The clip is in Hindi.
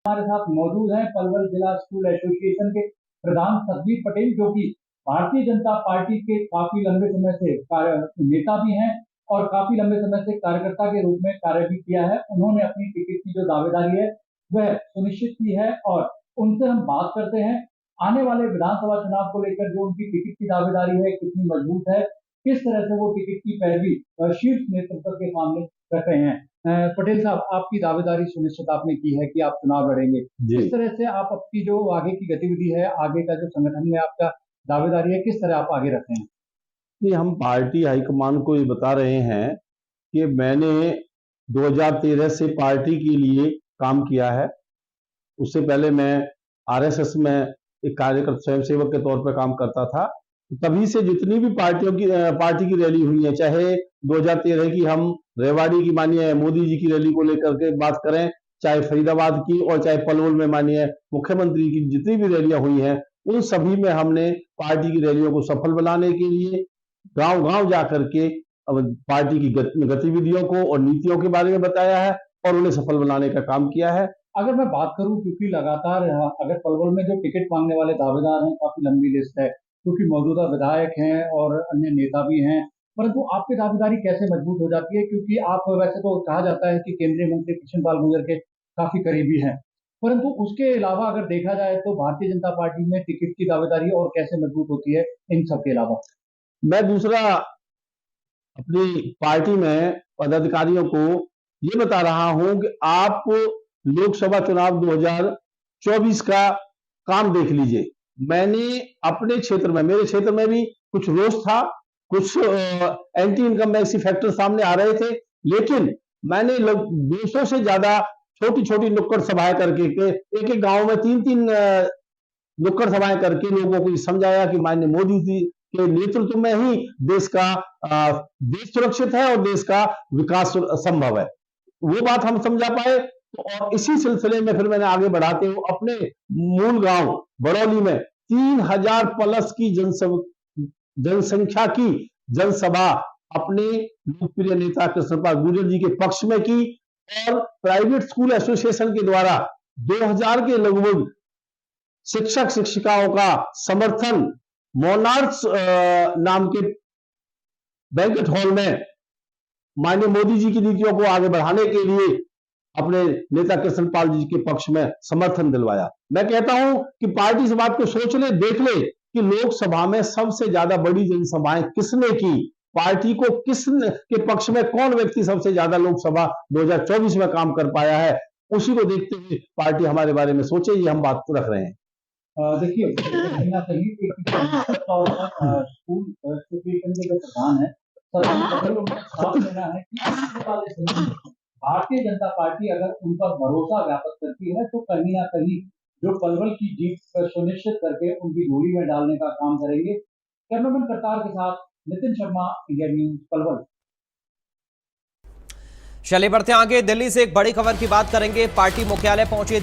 हमारे साथ मौजूद हैं पलवल जिला स्कूल एसोसिएशन के प्रधान सतबीर पटेल, जो कि भारतीय जनता पार्टी के काफी लंबे समय से नेता भी हैं और काफी लंबे समय से कार्यकर्ता के रूप में कार्य भी किया है। उन्होंने अपनी टिकट की जो दावेदारी है वह सुनिश्चित की है और उनसे हम बात करते हैं आने वाले विधानसभा चुनाव को लेकर जो उनकी टिकट की दावेदारी है कितनी मजबूत है, किस तरह से वो टिकट की पैरवी शीर्ष नेतृत्व के सामने कर रहे हैं। पटेल साहब, आपकी दावेदारी सुनिश्चित आपने की है कि आप चुनाव लड़ेंगे। किस तरह से आप अपनी जो आगे की गतिविधि है, आगे का जो संगठन में आपका दावेदारी है, किस तरह आप आगे रखते हैं? नहीं, हम पार्टी हाईकमान को ये बता रहे हैं कि मैंने 2013 से पार्टी के लिए काम किया है। उससे पहले मैं आरएसएस में एक कार्यकर्ता स्वयंसेवक के तौर पर काम करता था। तभी से जितनी भी पार्टी की रैली हुई है, चाहे 2013 की हम रेवाड़ी की मानिए मोदी जी की रैली को लेकर के बात करें, चाहे फरीदाबाद की और चाहे पलवल में मानिए मुख्यमंत्री की जितनी भी रैलियां हुई हैं, उन सभी में हमने पार्टी की रैलियों को सफल बनाने के लिए गांव-गांव जाकर के पार्टी की गतिविधियों को और नीतियों के बारे में बताया है और उन्हें सफल बनाने का काम किया है। अगर मैं बात करूं, क्योंकि लगातार अगर पलवल में जो टिकट मांगने वाले दावेदार हैं काफी लंबी लिस्ट है, क्योंकि मौजूदा विधायक हैं और अन्य नेता भी हैं, परंतु आपकी दावेदारी कैसे मजबूत हो जाती है? क्योंकि आप वैसे तो कहा जाता है कि केंद्रीय मंत्री कृष्ण पाल गुर्जर के काफी करीबी हैं, परंतु उसके अलावा अगर देखा जाए तो भारतीय जनता पार्टी में टिकट की दावेदारी और कैसे मजबूत होती है इन सब के अलावा? मैं दूसरा अपनी पार्टी में पदाधिकारियों को ये बता रहा हूं कि आप लोकसभा चुनाव 2024 का काम देख लीजिए। मैंने अपने क्षेत्र में, मेरे क्षेत्र में भी कुछ रोष था, कुछ एंटी इनकम टैक्स फैक्टर सामने आ रहे थे, लेकिन मैंने 200 से ज्यादा छोटी-छोटी नुक्कड़ सभाएं करके एक-एक गांव में 3-3 नुक्कड़ सभाएं करके लोगों को समझाया कि माननीय मोदी जी के नेतृत्व में ही देश देश सुरक्षित है और देश का विकास संभव है। वो बात हम समझा पाए और इसी सिलसिले में फिर मैंने आगे बढ़ाते हुए अपने मूल गांव बड़ौली में 3000 प्लस की जनसंख्या की जनसभा अपने लोकप्रिय नेता कृष्ण पाल गुर्जर जी के पक्ष में की और प्राइवेट स्कूल एसोसिएशन के द्वारा 2000 के लगभग शिक्षक शिक्षिकाओं का समर्थन मोनार्क्स नाम के बैंकेट हॉल में माननीय मोदी जी की नीतियों को आगे बढ़ाने के लिए अपने नेता कृष्ण पाल जी के पक्ष में समर्थन दिलवाया। मैं कहता हूं कि पार्टी इस बात को सोच ले, देख ले कि लोकसभा में सबसे ज्यादा बड़ी जनसभाएं किसने की, पार्टी को किसने के पक्ष में कौन व्यक्ति सबसे ज्यादा लोकसभा 2024 में काम कर पाया है, उसी को देखते हुए पार्टी हमारे बारे में सोचे, ये हम बात रख रहे हैं। देखिए, कहीं ना कहीं स्कूल एसोसिएशन के जो प्रधान है साफ लेना है कि आने वाले समय में भारतीय जनता पार्टी अगर उन पर भरोसा व्यापक करती है तो कहीं ना कहीं जो पलवल की जीत सुनिश्चित करके उनकी झोली में डालने का काम करेंगे। कैमरामैन करतार के साथ नितिन शर्मा, इंडिया न्यूज, पलवल। चलिए बढ़ते आगे, दिल्ली से एक बड़ी खबर की बात करेंगे। पार्टी मुख्यालय पहुंचे